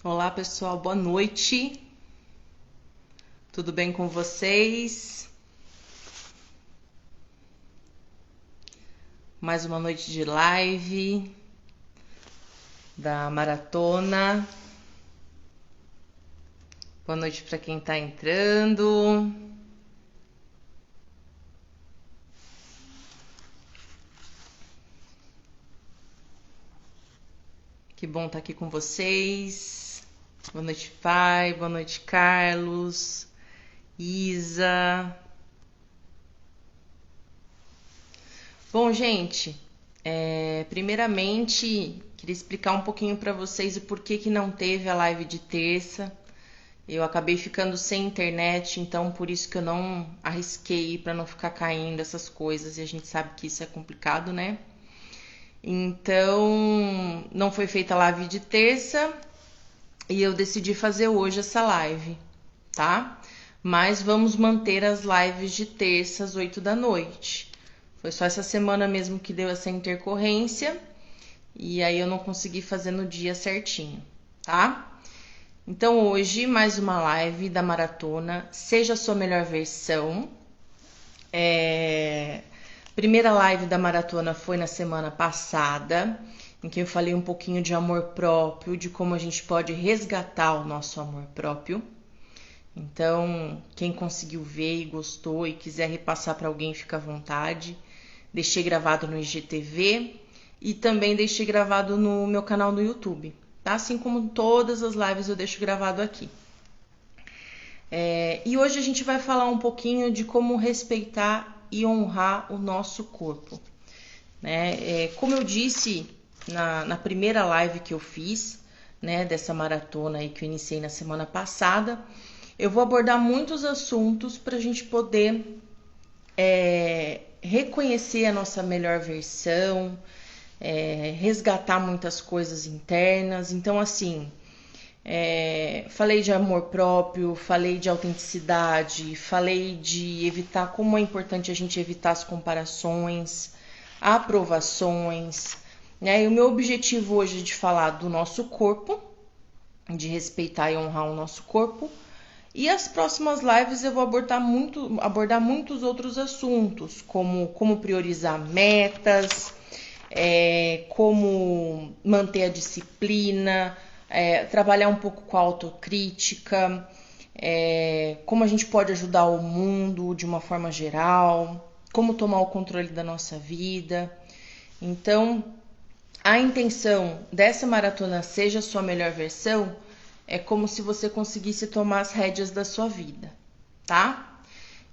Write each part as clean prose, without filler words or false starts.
Olá pessoal, boa noite. Tudo bem com vocês? Mais uma noite de live da maratona. Boa noite para quem está entrando. Que bom estar aqui com vocês. Boa noite, pai. Boa noite, Carlos, Isa. Bom, gente, primeiramente queria explicar um pouquinho para vocês o porquê que não teve a live de terça. Eu acabei ficando sem internet, então por isso que eu não arrisquei para não ficar caindo essas coisas, e a gente sabe que isso é complicado, né? Então não foi feita a live de terça e eu decidi fazer hoje essa live, tá? Mas vamos manter as lives de terça às 8 da noite. Foi só essa semana mesmo que deu essa intercorrência e aí eu não consegui fazer no dia certinho, tá? Então hoje mais uma live da maratona, seja a sua melhor versão. Primeira live da maratona foi na semana passada, em que eu falei um pouquinho de amor próprio, de como a gente pode resgatar o nosso amor próprio. Então, quem conseguiu ver e gostou e quiser repassar para alguém, fica à vontade. Deixei gravado no IGTV e também deixei gravado no meu canal no YouTube, tá? Assim como todas as lives eu deixo gravado aqui. E hoje a gente vai falar um pouquinho de como respeitar e honrar o nosso corpo, né? Como eu disse na primeira live que eu fiz, né, dessa maratona aí que eu iniciei na semana passada, eu vou abordar muitos assuntos para a gente poder reconhecer a nossa melhor versão, resgatar muitas coisas internas. Então, assim, falei de amor próprio, falei de autenticidade, falei de evitar, como é importante a gente evitar as comparações, aprovações, né? E o meu objetivo hoje é de falar do nosso corpo, de respeitar e honrar o nosso corpo. E as próximas lives eu vou abordar muitos outros assuntos, como priorizar metas, como manter a disciplina, trabalhar um pouco com a autocrítica, como a gente pode ajudar o mundo de uma forma geral, como tomar o controle da nossa vida. Então, a intenção dessa maratona Seja a Sua Melhor Versão é como se você conseguisse tomar as rédeas da sua vida, tá?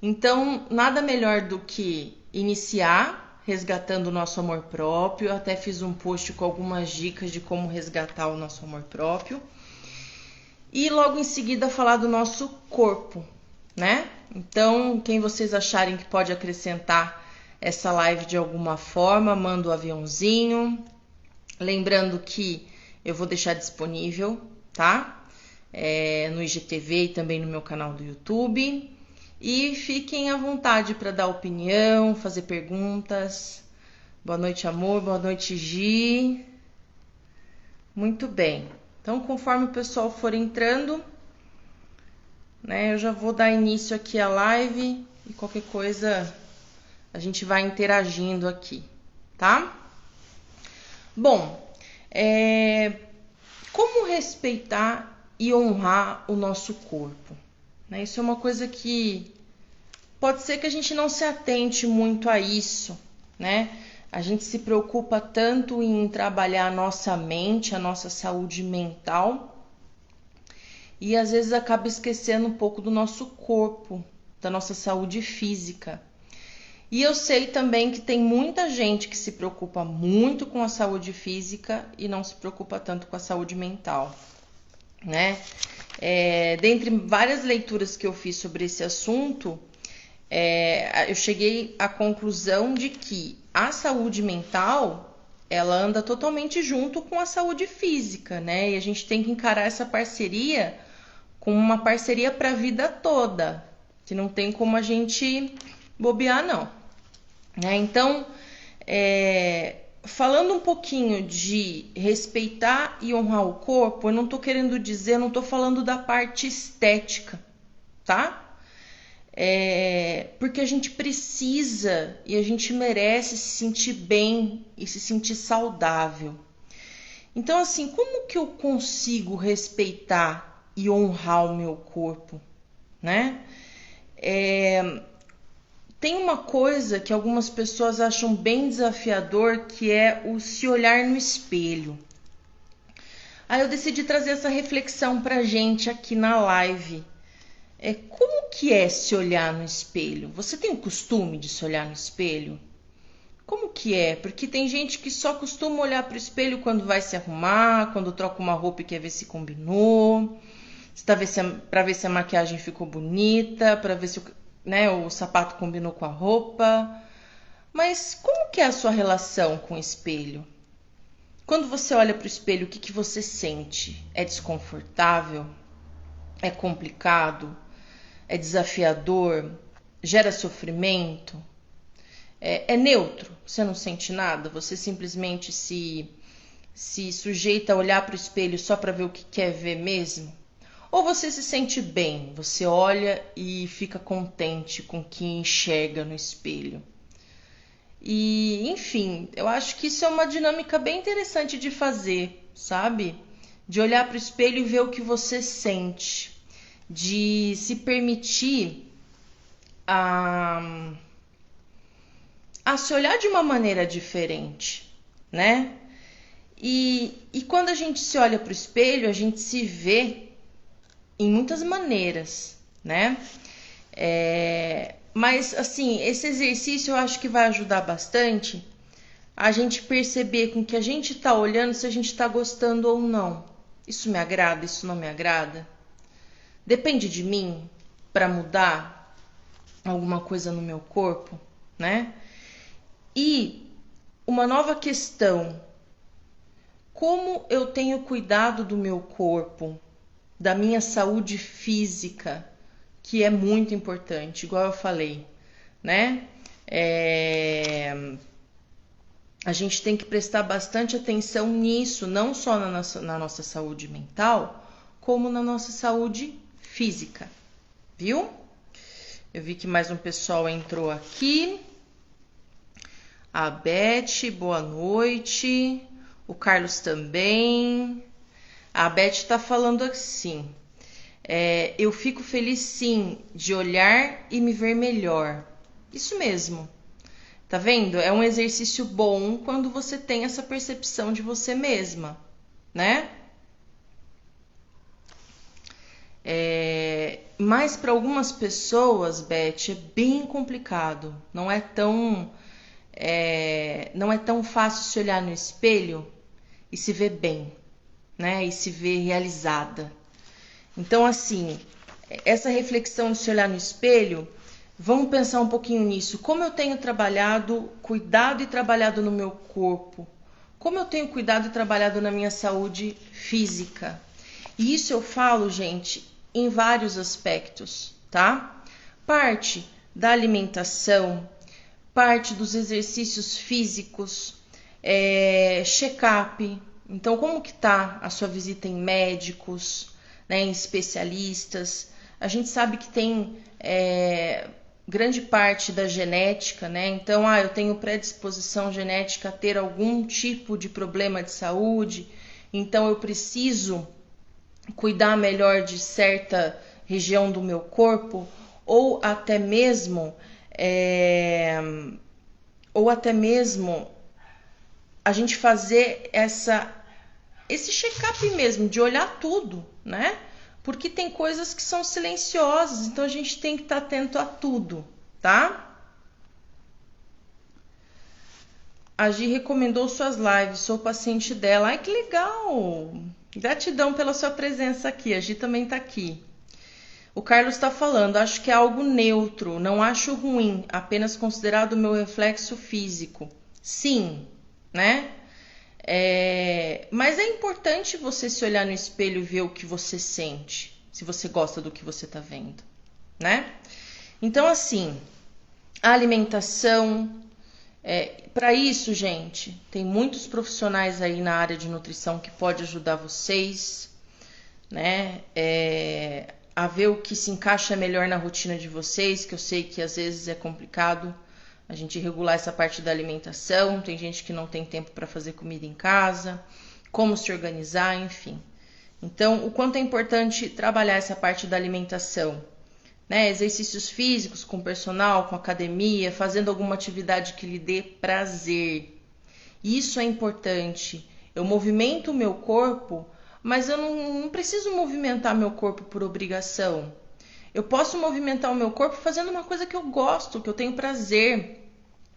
Então, nada melhor do que iniciar resgatando o nosso amor próprio. Eu até fiz um post com algumas dicas de como resgatar o nosso amor próprio. E logo em seguida falar do nosso corpo, né? Então, quem vocês acharem que pode acrescentar essa live de alguma forma, manda o aviãozinho. Lembrando que eu vou deixar disponível, tá? No IGTV e também no meu canal do YouTube. E fiquem à vontade para dar opinião, fazer perguntas. Boa noite, amor. Boa noite, Gi. Muito bem. Então, conforme o pessoal for entrando, né, eu já vou dar início aqui à live e qualquer coisa a gente vai interagindo aqui, tá? Bom, como respeitar e honrar o nosso corpo, né? Isso é uma coisa que pode ser que a gente não se atente muito a isso, né? A gente se preocupa tanto em trabalhar a nossa mente, a nossa saúde mental, e às vezes acaba esquecendo um pouco do nosso corpo, da nossa saúde física. E eu sei também que tem muita gente que se preocupa muito com a saúde física e não se preocupa tanto com a saúde mental, né? Dentre várias leituras que eu fiz sobre esse assunto, eu cheguei à conclusão de que a saúde mental, ela anda totalmente junto com a saúde física, né? E a gente tem que encarar essa parceria como uma parceria para a vida toda, que não tem como a gente bobear, não. Então, falando um pouquinho de respeitar e honrar o corpo, eu não tô querendo dizer, eu não tô falando da parte estética, tá? Porque a gente precisa e a gente merece se sentir bem e se sentir saudável. Então, assim, como que eu consigo respeitar e honrar o meu corpo, né? Tem uma coisa que algumas pessoas acham bem desafiador, que é o se olhar no espelho. Aí eu decidi trazer essa reflexão pra gente aqui na live. Como que é se olhar no espelho? Você tem o costume de se olhar no espelho? Como que é? Porque tem gente que só costuma olhar pro espelho quando vai se arrumar, quando troca uma roupa e quer ver se combinou, para ver se a maquiagem ficou bonita, para ver se o sapato combinou com a roupa. Mas como que é a sua relação com o espelho? Quando você olha pro espelho, o que que você sente? É desconfortável? É complicado? É desafiador? Gera sofrimento? É neutro? Você não sente nada? Você simplesmente se sujeita a olhar para o espelho só para ver o que quer ver mesmo? Ou você se sente bem? Você olha e fica contente com o que enxerga no espelho? E, enfim, eu acho que isso é uma dinâmica bem interessante de fazer, sabe? De olhar para o espelho e ver o que você sente. De se permitir a se olhar de uma maneira diferente, né? E quando a gente se olha para o espelho, a gente se vê em muitas maneiras, né? Mas, assim, esse exercício eu acho que vai ajudar bastante a gente perceber com que a gente tá olhando, se a gente tá gostando ou não. Isso me agrada, isso não me agrada? Depende de mim para mudar alguma coisa no meu corpo, né? E uma nova questão: como eu tenho cuidado do meu corpo, da minha saúde física, que é muito importante, igual eu falei, né? A gente tem que prestar bastante atenção nisso, não só na nossa saúde mental, como na nossa saúde física, viu? Eu vi que mais um pessoal entrou aqui. A Beth, boa noite. O Carlos também. A Beth tá falando assim: eu fico feliz sim de olhar e me ver melhor. Isso mesmo. Tá vendo? É um exercício bom quando você tem essa percepção de você mesma, né? Mas para algumas pessoas, Beth, é bem complicado. Não é tão fácil se olhar no espelho e se ver bem, né? E se ver realizada. Então, assim, essa reflexão de se olhar no espelho, vamos pensar um pouquinho nisso. Como eu tenho cuidado e trabalhado no meu corpo? Como eu tenho cuidado e trabalhado na minha saúde física? E isso eu falo, gente, em vários aspectos, tá? Parte da alimentação, parte dos exercícios físicos, check-up. Então, como que tá a sua visita em médicos, né, em especialistas? A gente sabe que tem grande parte da genética, né? Então, eu tenho predisposição genética a ter algum tipo de problema de saúde, então eu preciso cuidar melhor de certa região do meu corpo, ou até mesmo a gente fazer esse check-up mesmo, de olhar tudo, né? Porque tem coisas que são silenciosas, então a gente tem que estar atento a tudo, tá? A Gi recomendou suas lives, sou paciente dela. Ai, que legal! Gratidão pela sua presença aqui, a Gi também tá aqui. O Carlos está falando, acho que é algo neutro, não acho ruim, apenas considerado o meu reflexo físico. Sim, né? Mas é importante você se olhar no espelho e ver o que você sente, se você gosta do que você tá vendo, né? Então, assim, a alimentação, Para isso, gente, tem muitos profissionais aí na área de nutrição que pode ajudar vocês, né? A ver o que se encaixa melhor na rotina de vocês, que eu sei que às vezes é complicado a gente regular essa parte da alimentação, tem gente que não tem tempo para fazer comida em casa, como se organizar, enfim. Então, o quanto é importante trabalhar essa parte da alimentação, né? Exercícios físicos com personal, com academia, fazendo alguma atividade que lhe dê prazer. Isso é importante. Eu movimento o meu corpo, mas eu não preciso movimentar meu corpo por obrigação. Eu posso movimentar o meu corpo fazendo uma coisa que eu gosto, que eu tenho prazer.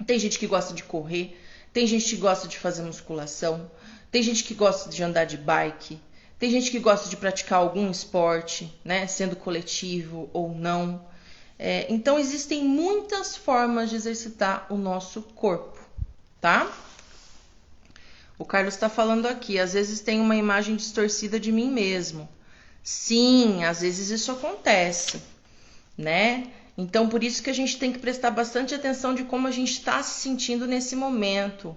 Tem gente que gosta de correr, tem gente que gosta de fazer musculação, tem gente que gosta de andar de bike, tem gente que gosta de praticar algum esporte, né, sendo coletivo ou não. Então existem muitas formas de exercitar o nosso corpo, tá? O Carlos está falando aqui, às vezes tem uma imagem distorcida de mim mesmo. Sim, às vezes isso acontece, né? Então, por isso que a gente tem que prestar bastante atenção de como a gente está se sentindo nesse momento.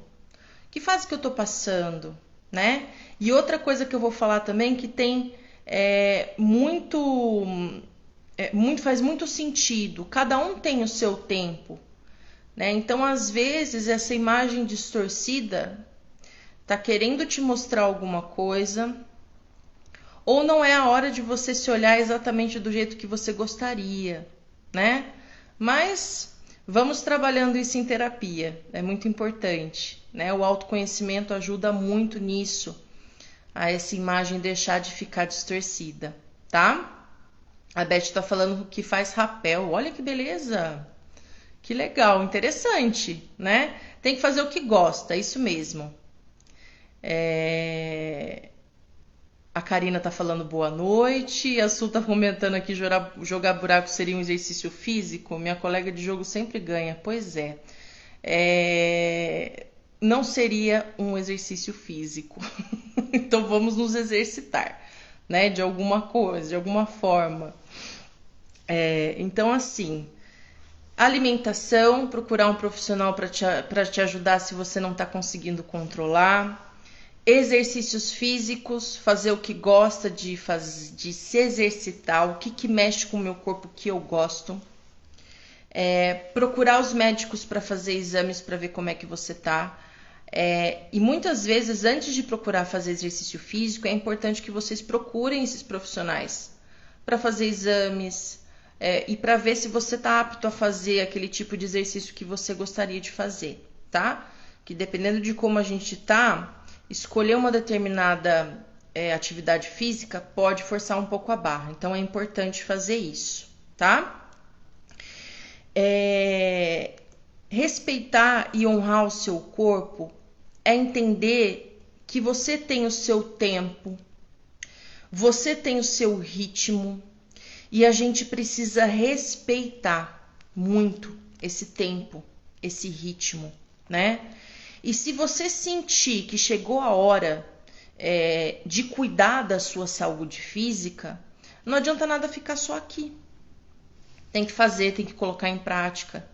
Que fase que eu estou passando, né? E outra coisa que eu vou falar também que tem faz muito sentido. Cada um tem o seu tempo, né? Então, às vezes, essa imagem distorcida tá querendo te mostrar alguma coisa, ou não é a hora de você se olhar exatamente do jeito que você gostaria, né? Mas vamos trabalhando isso em terapia, é muito importante, né? O autoconhecimento ajuda muito nisso, a essa imagem deixar de ficar distorcida, tá? A Beth tá falando que faz rapel, olha que beleza! Que legal, interessante, né? Tem que fazer o que gosta, é isso mesmo. A Karina tá falando boa noite. A Su tá comentando aqui jogar buraco seria um exercício físico. Minha colega de jogo sempre ganha. Pois é. Não seria um exercício físico. Então vamos nos exercitar, né? De alguma coisa, de alguma forma. Então, assim, alimentação, procurar um profissional para te ajudar se você não está conseguindo controlar. Exercícios físicos, fazer o que gosta de se exercitar, o que mexe com o meu corpo que eu gosto. Procurar os médicos para fazer exames para ver como é que você tá. E muitas vezes, antes de procurar fazer exercício físico, é importante que vocês procurem esses profissionais para fazer exames e para ver se você está apto a fazer aquele tipo de exercício que você gostaria de fazer, tá? Que dependendo de como a gente tá, escolher uma determinada atividade física pode forçar um pouco a barra. Então, é importante fazer isso, tá? Respeitar e honrar o seu corpo é entender que você tem o seu tempo, você tem o seu ritmo e a gente precisa respeitar muito esse tempo, esse ritmo, né? E se você sentir que chegou a hora de cuidar da sua saúde física, não adianta nada ficar só aqui. Tem que fazer, tem que colocar em prática,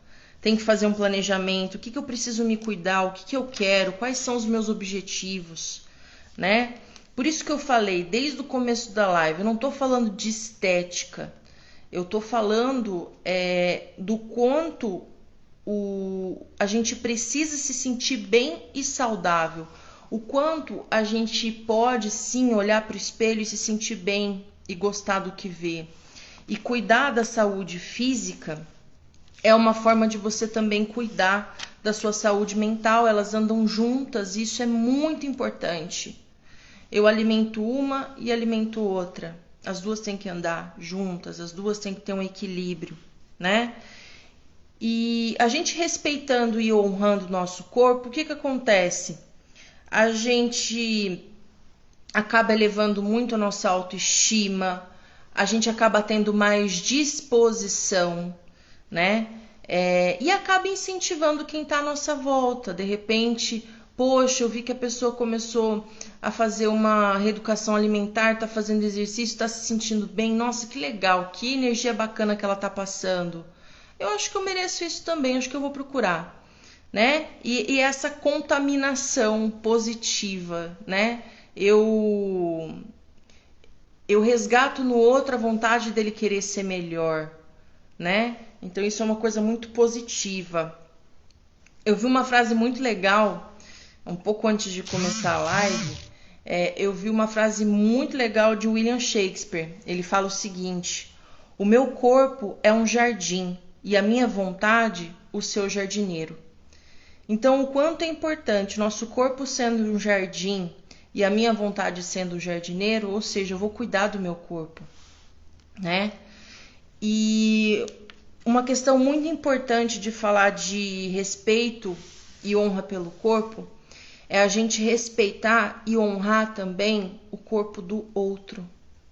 tem que fazer um planejamento. O que eu preciso me cuidar, o que eu quero, quais são os meus objetivos, né? Por isso que eu falei desde o começo da live, eu não estou falando de estética, eu estou falando do quanto a gente precisa se sentir bem e saudável, o quanto a gente pode sim olhar para o espelho e se sentir bem e gostar do que vê. E cuidar da saúde física é uma forma de você também cuidar da sua saúde mental, elas andam juntas e isso é muito importante. Eu alimento uma e alimento outra, as duas têm que andar juntas, as duas têm que ter um equilíbrio, né? E a gente respeitando e honrando o nosso corpo, o que acontece? A gente acaba elevando muito a nossa autoestima, a gente acaba tendo mais disposição, né? E acaba incentivando quem está à nossa volta. De repente, poxa, eu vi que a pessoa começou a fazer uma reeducação alimentar, está fazendo exercício, está se sentindo bem. Nossa, que legal, que energia bacana que ela está passando. Eu acho que eu mereço isso também, acho que eu vou procurar, né? E essa contaminação positiva, né? Eu resgato no outro a vontade dele querer ser melhor, né? Então isso é uma coisa muito positiva. Eu vi uma frase muito legal, um pouco antes de começar a live, eu vi uma frase muito legal de William Shakespeare. Ele fala o seguinte: o meu corpo é um jardim e a minha vontade o seu jardineiro. Então, o quanto é importante nosso corpo sendo um jardim e a minha vontade sendo o jardineiro, ou seja, eu vou cuidar do meu corpo, né? E uma questão muito importante de falar de respeito e honra pelo corpo é a gente respeitar e honrar também o corpo do outro,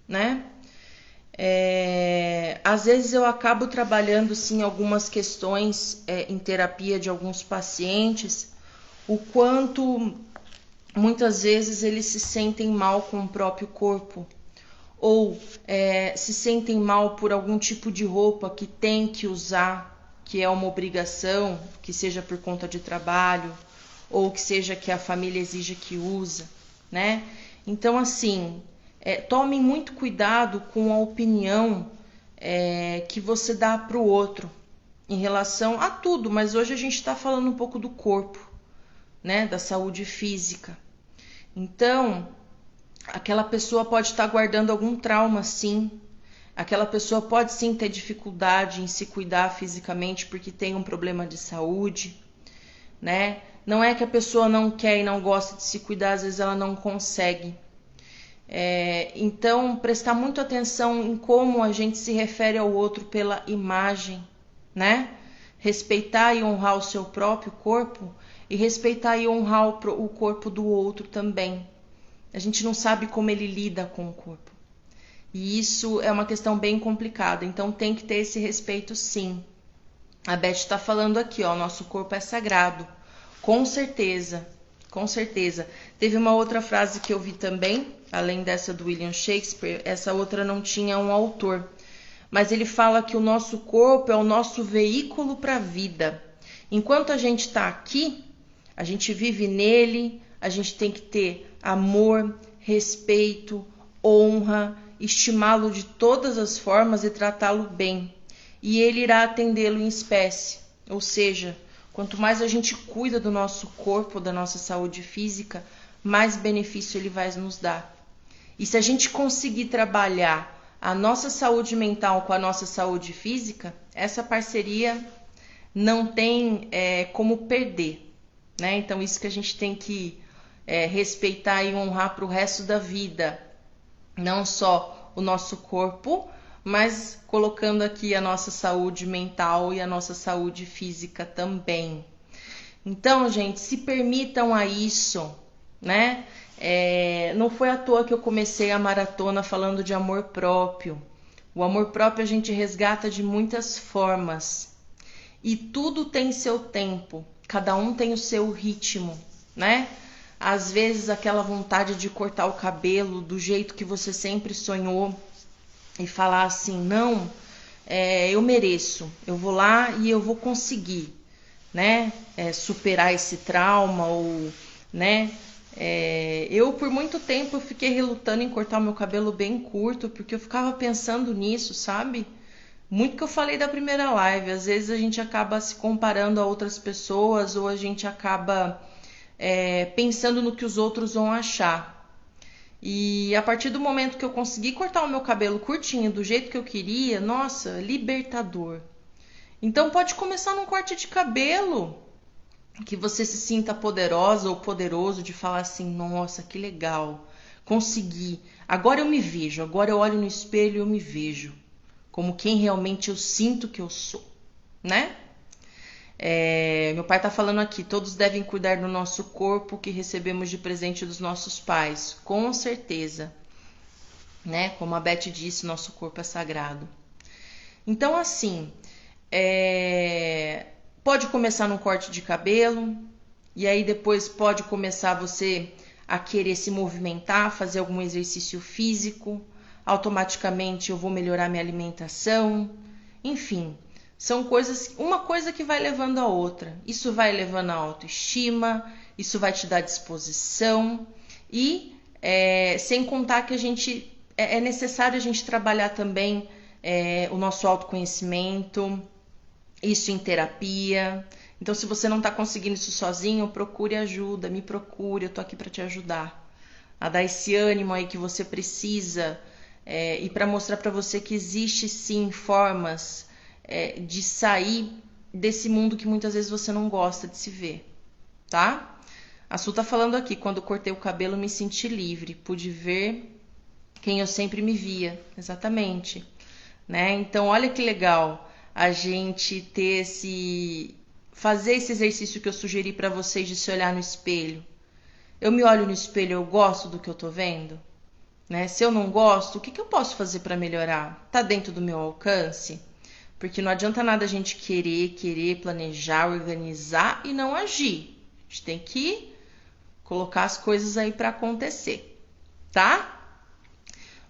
né? Às vezes eu acabo trabalhando sim algumas questões em terapia de alguns pacientes, o quanto muitas vezes eles se sentem mal com o próprio corpo, ou se sentem mal por algum tipo de roupa que tem que usar, que é uma obrigação, que seja por conta de trabalho, ou que seja que a família exija que usa, né? Então, assim, tomem muito cuidado com a opinião que você dá para o outro em relação a tudo, mas hoje a gente está falando um pouco do corpo, né? Da saúde física. Então, aquela pessoa pode estar guardando algum trauma, sim. Aquela pessoa pode sim ter dificuldade em se cuidar fisicamente porque tem um problema de saúde, né? Não é que a pessoa não quer e não gosta de se cuidar, às vezes ela não consegue. Então, prestar muito atenção em como a gente se refere ao outro pela imagem, né? Respeitar e honrar o seu próprio corpo e respeitar e honrar o corpo do outro também. A gente não sabe como ele lida com o corpo. E isso é uma questão bem complicada, então tem que ter esse respeito sim. A Beth está falando aqui, ó, nosso corpo é sagrado. Com certeza, com certeza. Teve uma outra frase que eu vi também, além dessa do William Shakespeare, essa outra não tinha um autor. Mas ele fala que o nosso corpo é o nosso veículo para a vida. Enquanto a gente está aqui, a gente vive nele, a gente tem que ter amor, respeito, honra, estimá-lo de todas as formas e tratá-lo bem. E ele irá atendê-lo em espécie. Ou seja, quanto mais a gente cuida do nosso corpo, da nossa saúde física, mais benefício ele vai nos dar. E se a gente conseguir trabalhar a nossa saúde mental com a nossa saúde física, essa parceria não tem como perder, né? Então isso que a gente tem que respeitar e honrar para o resto da vida, não só o nosso corpo, mas colocando aqui a nossa saúde mental e a nossa saúde física também. Então, gente, se permitam a isso, né? Não foi à toa que eu comecei a maratona falando de amor próprio. O amor próprio a gente resgata de muitas formas. E tudo tem seu tempo, cada um tem o seu ritmo, né? Às vezes aquela vontade de cortar o cabelo do jeito que você sempre sonhou e falar assim, não, eu mereço, eu vou lá e eu vou conseguir, né? Superar esse trauma ou, né? Eu por muito tempo eu fiquei relutando em cortar o meu cabelo bem curto porque eu ficava pensando nisso, sabe? Muito que eu falei da primeira live, às vezes a gente acaba se comparando a outras pessoas ou a gente acaba pensando no que os outros vão achar. E a partir do momento que eu consegui cortar o meu cabelo curtinho do jeito que eu queria, nossa, libertador. Então pode começar num corte de cabelo, que você se sinta poderosa ou poderoso de falar assim, nossa, que legal, consegui. Agora eu me vejo, agora eu olho no espelho e eu me vejo como quem realmente eu sinto que eu sou, né? Meu pai tá falando aqui, todos devem cuidar do nosso corpo que recebemos de presente dos nossos pais, com certeza, né? Como a Beth disse, nosso corpo é sagrado. Então, assim, pode começar num corte de cabelo, e aí depois pode começar você a querer se movimentar, fazer algum exercício físico, automaticamente eu vou melhorar minha alimentação, enfim. São coisas, uma coisa que vai levando a outra. Isso vai levando a autoestima, isso vai te dar disposição e sem contar que é necessário a gente trabalhar também o nosso autoconhecimento, isso em terapia. Então, se você não está conseguindo isso sozinho, procure ajuda, me procure, eu tô aqui para te ajudar a dar esse ânimo aí que você precisa e para mostrar para você que existe sim formas de sair desse mundo que muitas vezes você não gosta de se ver, tá? A Su tá falando aqui, quando cortei o cabelo me senti livre, pude ver quem eu sempre me via, exatamente, né? Então olha que legal a gente fazer esse exercício que eu sugeri para vocês de se olhar no espelho. Eu me olho no espelho, eu gosto do que eu tô vendo, né? Se eu não gosto, o que eu posso fazer para melhorar? Tá dentro do meu alcance? Porque não adianta nada a gente querer, planejar, organizar e não agir. A gente tem que colocar as coisas aí para acontecer, tá?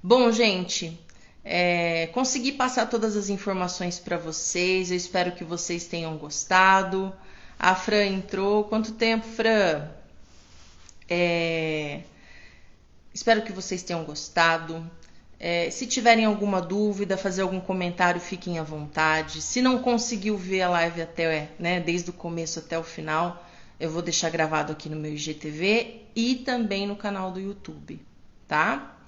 Bom, gente, consegui passar todas as informações para vocês. Eu espero que vocês tenham gostado. A Fran entrou. Quanto tempo, Fran? Espero que vocês tenham gostado. Se tiverem alguma dúvida, fazer algum comentário, fiquem à vontade. Se não conseguiu ver a live desde o começo até o final, eu vou deixar gravado aqui no meu IGTV e também no canal do YouTube, tá?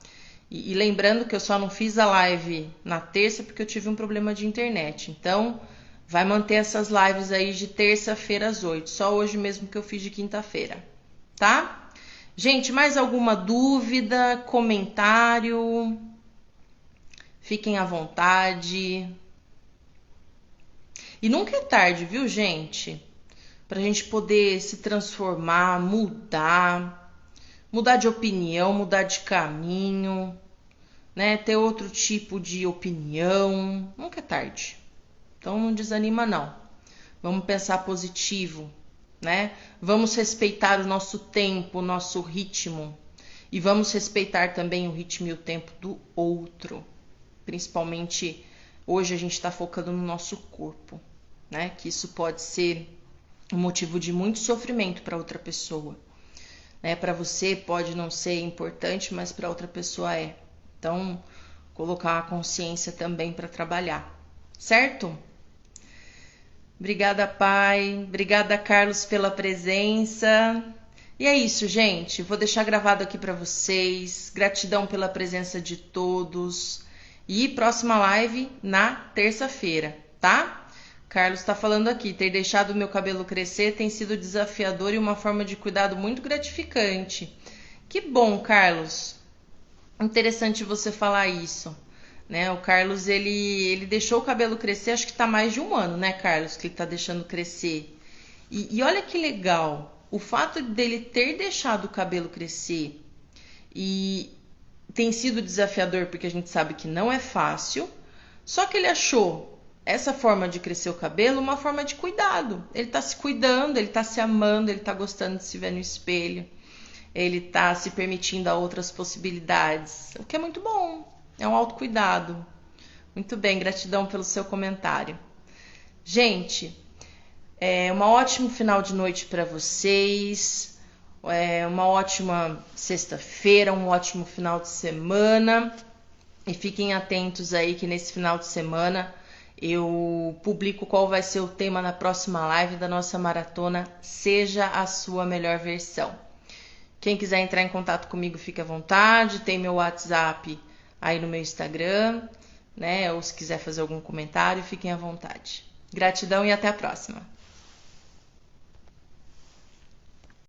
E lembrando que eu só não fiz a live na terça porque eu tive um problema de internet. Então, vai manter essas lives aí de terça-feira às 8. Só hoje mesmo que eu fiz de quinta-feira, tá? Gente, mais alguma dúvida, comentário? Fiquem à vontade. E nunca é tarde, viu, gente? Pra gente poder se transformar, mudar de opinião, mudar de caminho, né? Ter outro tipo de opinião. Nunca é tarde. Então não desanima não. Vamos pensar positivo, né? Vamos respeitar o nosso tempo, o nosso ritmo. E vamos respeitar também o ritmo e o tempo do outro. Principalmente hoje a gente está focando no nosso corpo, né? Que isso pode ser um motivo de muito sofrimento para outra pessoa, né? Para você pode não ser importante, mas para outra pessoa é. Então, colocar a consciência também para trabalhar, certo? Obrigada, Pai. Obrigada, Carlos, pela presença. E é isso, gente. Vou deixar gravado aqui para vocês. Gratidão pela presença de todos. E próxima live na terça-feira, tá? Carlos está falando aqui, ter deixado o meu cabelo crescer tem sido desafiador e uma forma de cuidado muito gratificante. Que bom, Carlos. Interessante você falar isso, né? O Carlos, ele deixou o cabelo crescer, acho que tá mais de um ano, né, Carlos, que ele tá deixando crescer. E olha que legal, o fato dele ter deixado o cabelo crescer e tem sido desafiador porque a gente sabe que não é fácil, só que ele achou essa forma de crescer o cabelo uma forma de cuidado. Ele tá se cuidando, ele tá se amando, ele tá gostando de se ver no espelho, ele tá se permitindo a outras possibilidades, o que é muito bom, é um autocuidado. Muito bem, gratidão pelo seu comentário. Gente, um ótimo final de noite para vocês. Uma ótima sexta-feira, um ótimo final de semana. E fiquem atentos aí que nesse final de semana eu publico qual vai ser o tema na próxima live da nossa maratona Seja a Sua Melhor Versão. Quem quiser entrar em contato comigo, fique à vontade. Tem meu WhatsApp aí no meu Instagram, né? Ou se quiser fazer algum comentário, fiquem à vontade. Gratidão e até a próxima.